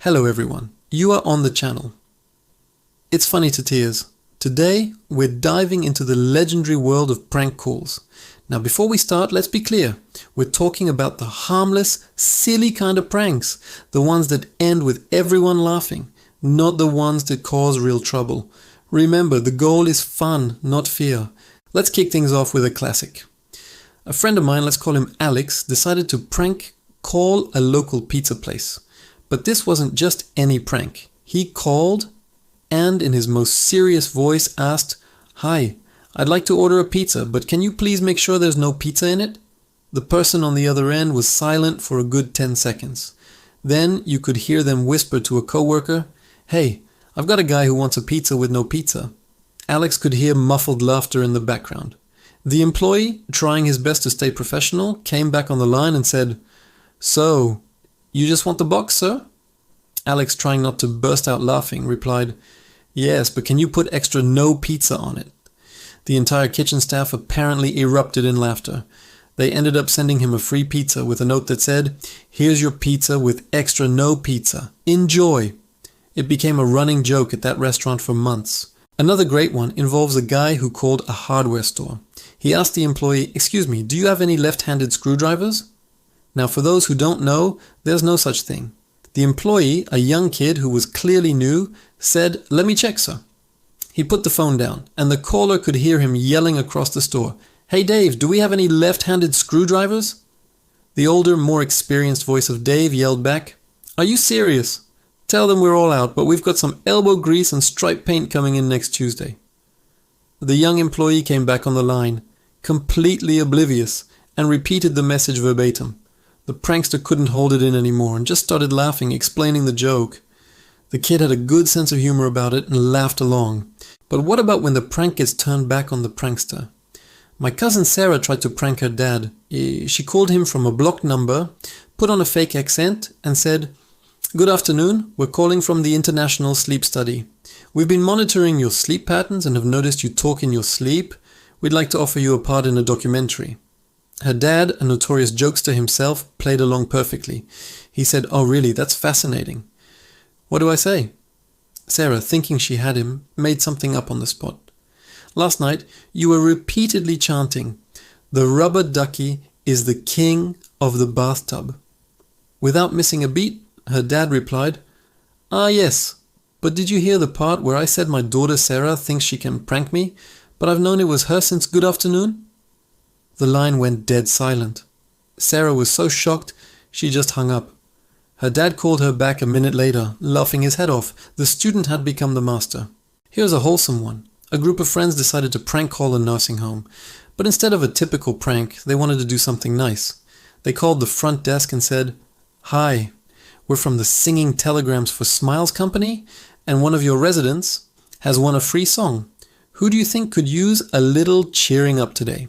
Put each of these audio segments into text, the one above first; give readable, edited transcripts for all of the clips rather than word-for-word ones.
Hello everyone, you are on the channel. It's funny to tears. Today, we're diving into the legendary world of prank calls. Now before we start, let's be clear. We're talking about the harmless, silly kind of pranks. The ones that end with everyone laughing, not the ones that cause real trouble. Remember, the goal is fun, not fear. Let's kick things off with a classic. A friend of mine, let's call him Alex, decided to prank call a local pizza place. But this wasn't just any prank. He called and in his most serious voice asked, "Hi, I'd like to order a pizza, but can you please make sure there's no pizza in it?" The person on the other end was silent for a good 10 seconds. Then you could hear them whisper to a coworker, "Hey, I've got a guy who wants a pizza with no pizza." Alex could hear muffled laughter in the background. The employee, trying his best to stay professional, came back on the line and said, "So, you just want the box, sir?" Alex, trying not to burst out laughing, replied, "Yes, but can you put extra no pizza on it?" The entire kitchen staff apparently erupted in laughter. They ended up sending him a free pizza with a note that said, "Here's your pizza with extra no pizza. Enjoy." It became a running joke at that restaurant for months. Another great one involves a guy who called a hardware store. He asked the employee, "Excuse me, do you have any left-handed screwdrivers?" Now for those who don't know, there's no such thing. The employee, a young kid who was clearly new, said, "Let me check, sir." He put the phone down, and the caller could hear him yelling across the store, "Hey Dave, do we have any left-handed screwdrivers?" The older, more experienced voice of Dave yelled back, "Are you serious? Tell them we're all out, but we've got some elbow grease and stripe paint coming in next Tuesday." The young employee came back on the line, completely oblivious, and repeated the message verbatim. The prankster couldn't hold it in anymore and just started laughing, explaining the joke. The kid had a good sense of humor about it and laughed along. But what about when the prank gets turned back on the prankster? My cousin Sarah tried to prank her dad. She called him from a blocked number, put on a fake accent, and said, "Good afternoon, we're calling from the International Sleep Study. We've been monitoring your sleep patterns and have noticed you talk in your sleep. We'd like to offer you a part in a documentary." Her dad, a notorious jokester himself, played along perfectly. He said, "Oh really, that's fascinating." What do I say? Sarah, thinking she had him, made something up on the spot. "Last night, you were repeatedly chanting, 'The rubber ducky is the king of the bathtub.'" Without missing a beat, her dad replied, "Ah yes, but did you hear the part where I said my daughter Sarah thinks she can prank me, but I've known it was her since good afternoon?" The line went dead silent. Sarah was so shocked, she just hung up. Her dad called her back a minute later, laughing his head off. The student had become the master. Here's a wholesome one. A group of friends decided to prank call a nursing home. But instead of a typical prank, they wanted to do something nice. They called the front desk and said, "Hi, we're from the Singing Telegrams for Smiles company, and one of your residents has won a free song. Who do you think could use a little cheering up today?"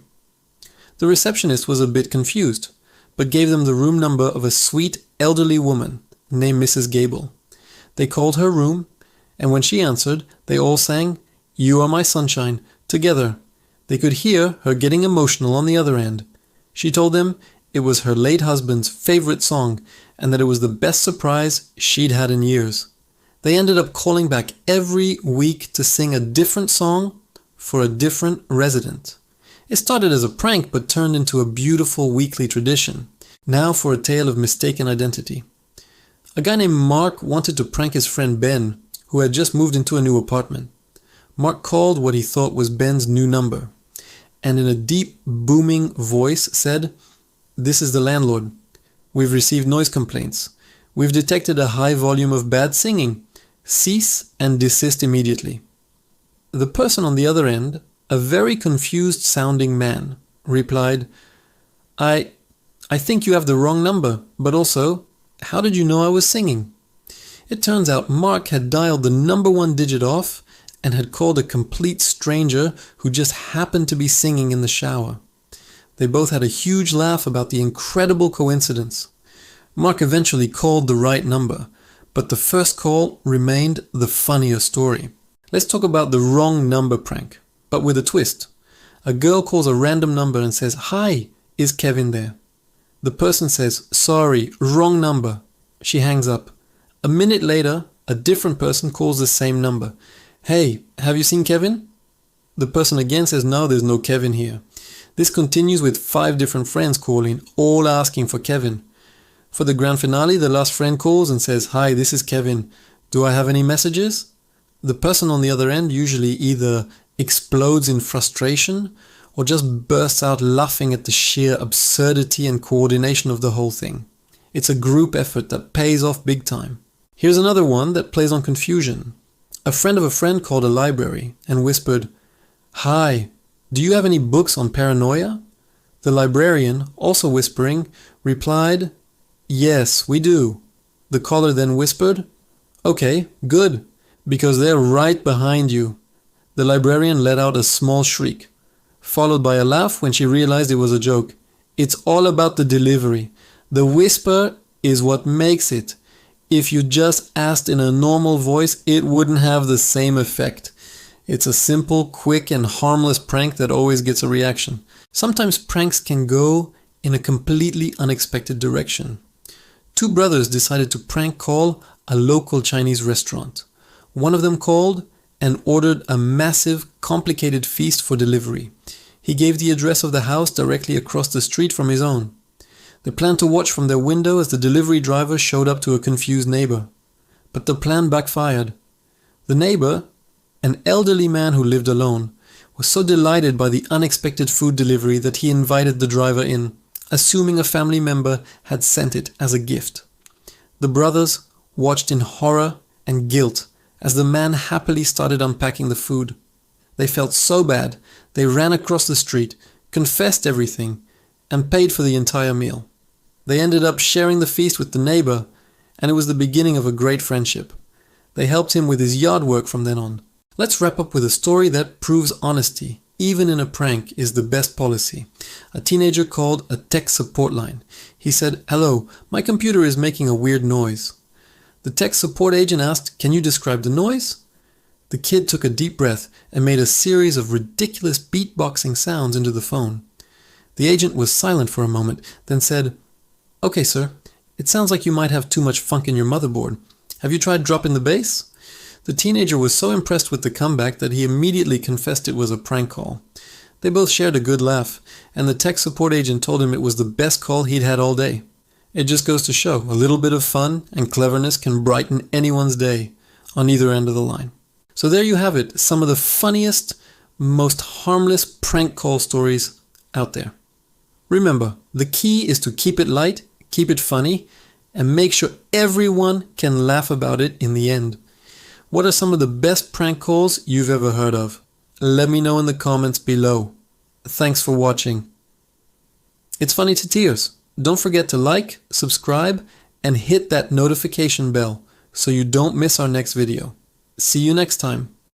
The receptionist was a bit confused, but gave them the room number of a sweet elderly woman named Mrs. Gable. They called her room, and when she answered, they all sang, "You Are My Sunshine," together. They could hear her getting emotional on the other end. She told them it was her late husband's favorite song, and that it was the best surprise she'd had in years. They ended up calling back every week to sing a different song for a different resident. It started as a prank but turned into a beautiful weekly tradition. Now for a tale of mistaken identity. A guy named Mark wanted to prank his friend Ben, who had just moved into a new apartment. Mark called what he thought was Ben's new number, and in a deep, booming voice said, "This is the landlord. We've received noise complaints. We've detected a high volume of bad singing. Cease and desist immediately." The person on the other end, a very confused sounding man, replied, I think you have the wrong number, but also, how did you know I was singing?" It turns out Mark had dialed the number one digit off and had called a complete stranger who just happened to be singing in the shower. They both had a huge laugh about the incredible coincidence. Mark eventually called the right number, but the first call remained the funnier story. Let's talk about the wrong number prank, but with a twist. A girl calls a random number and says, "Hi, is Kevin there?" The person says, "Sorry, wrong number." She hangs up. A minute later, a different person calls the same number. Hey, have you seen Kevin? The person again says no, there's no Kevin here. This continues with 5 different friends calling, all asking for Kevin. For the grand finale, the last friend calls and says, hi, this is Kevin. Do I have any messages? The person on the other end usually either explodes in frustration or just bursts out laughing at the sheer absurdity and coordination of the whole thing. It's a group effort that pays off big time. Here's another one that plays on confusion. A friend of a friend called a library and whispered, hi, do you have any books on paranoia? The librarian, also whispering, replied, yes, we do. The caller then whispered, okay, good, because they're right behind you. The librarian let out a small shriek, followed by a laugh when she realized it was a joke. It's all about the delivery. The whisper is what makes it. If you just asked in a normal voice, it wouldn't have the same effect. It's a simple, quick, and harmless prank that always gets a reaction. Sometimes pranks can go in a completely unexpected direction. 2 brothers decided to prank call a local Chinese restaurant. One of them called and ordered a massive, complicated feast for delivery. He gave the address of the house directly across the street from his own. They planned to watch from their window as the delivery driver showed up to a confused neighbor. But the plan backfired. The neighbor, an elderly man who lived alone, was so delighted by the unexpected food delivery that he invited the driver in, assuming a family member had sent it as a gift. The brothers watched in horror and guilt as the man happily started unpacking the food. They felt so bad, they ran across the street, confessed everything, and paid for the entire meal. They ended up sharing the feast with the neighbor, and it was the beginning of a great friendship. They helped him with his yard work from then on. Let's wrap up with a story that proves honesty, even in a prank, is the best policy. A teenager called a tech support line. He said, hello, my computer is making a weird noise. The tech support agent asked, can you describe the noise? The kid took a deep breath and made a series of ridiculous beatboxing sounds into the phone. The agent was silent for a moment, then said, okay, sir, it sounds like you might have too much funk in your motherboard. Have you tried dropping the bass? The teenager was so impressed with the comeback that he immediately confessed it was a prank call. They both shared a good laugh, and the tech support agent told him it was the best call he'd had all day. It just goes to show, a little bit of fun and cleverness can brighten anyone's day on either end of the line. So there you have it, some of the funniest, most harmless prank call stories out there. Remember, the key is to keep it light, keep it funny, and make sure everyone can laugh about it in the end. What are some of the best prank calls you've ever heard of? Let me know in the comments below. Thanks for watching. It's funny to tears. Don't forget to like, subscribe, and hit that notification bell so you don't miss our next video. See you next time.